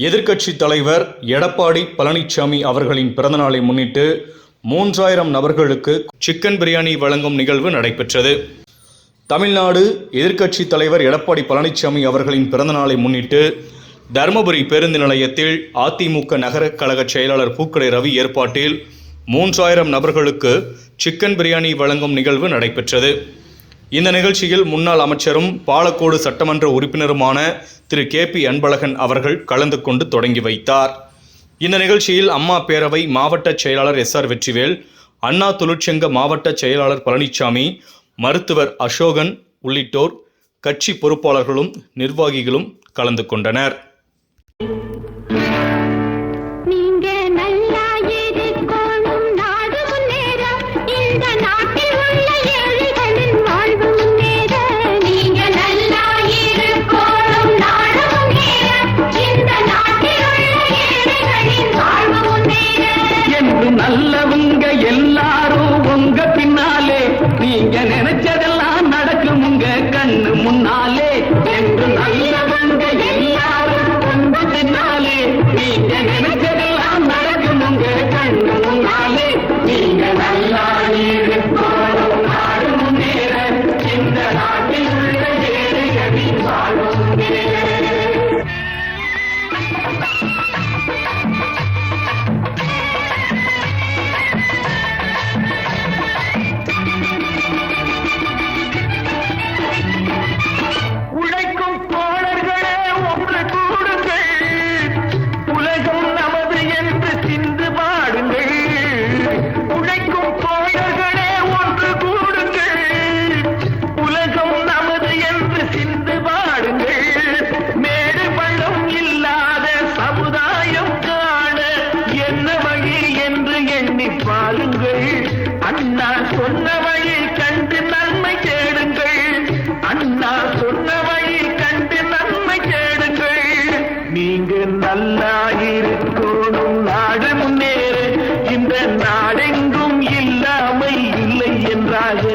எதிர்க்கட்சி தலைவர் எடப்பாடி பழனிசாமி அவர்களின் பிறந்தநாளை முன்னிட்டு 3000 நபர்களுக்கு சிக்கன் பிரியாணி வழங்கும் நிகழ்வு நடைபெற்றது. தமிழ்நாடு எதிர்க்கட்சி தலைவர் எடப்பாடி பழனிசாமி அவர்களின் பிறந்தநாளை முன்னிட்டு தருமபுரி பேருந்து நிலையத்தில் அதிமுக நகர கழக செயலாளர் பூக்கடை ரவி ஏற்பாட்டில் 3000 நபர்களுக்கு சிக்கன் பிரியாணி வழங்கும் நிகழ்வு நடைபெற்றது. இந்த நிகழ்ச்சியில் முன்னாள் அமைச்சரும் பாலக்கோடு சட்டமன்ற உறுப்பினருமான திரு KP அன்பழகன் அவர்கள் கலந்து கொண்டு தொடங்கி வைத்தார். இந்த நிகழ்ச்சியில் அம்மா பேரவை மாவட்ட செயலாளர் SR வெற்றிவேல், அண்ணா தொழிற்சங்க மாவட்ட செயலாளர் பழனிசாமி, மருத்துவர் அசோகன் உள்ளிட்டோர் கட்சி பொறுப்பாளர்களும் நிர்வாகிகளும் கலந்து கொண்டனர். நல்லவங்க எல்லாரும் உங்க பின்னாலே, நீங்க நினைச்சதெல்லாம் நடக்கும் உங்க கண்ணு முன்னாலே. என்று நல்லவங்க எல்லாரும் உங்க பின்னாலே, நீங்க நினைச்சதெல்லாம் நடக்கும் உங்க கண்ணு முன்னாலே. நீங்க நல்லா இருக்கணும், நாடு முன்னேற, இந்த நாட்டில் உள்ள ஏழைகளின் வாழும் முன்னேற. அண்ணா சொன்ன வழி கண்டு நன்மை தேடுங்கள், அண்ணா சொன்ன வழி கண்டு நன்மை தேடுங்கள். நீங்க நல்லா இருக்கணும், நாடு முன்னேற, இந்த நாடெங்கும் இல்லாமை இல்லை என்றாக.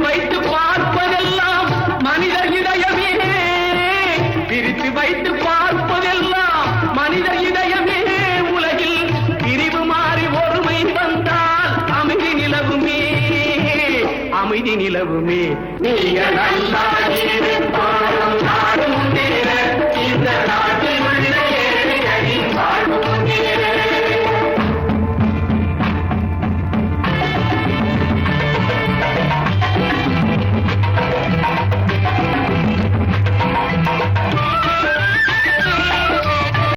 வைத்து பார்ப்பதெல்லாம் மனித இதயமே, பிரித்து வைத்து பார்ப்பதெல்லாம் மனித இதயமே. உலகில் பிரிவு மாறி ஒருமை வந்தால் அமைதி நிலவுமே, அமைதி நிலவுமே. நீங்க நல்லா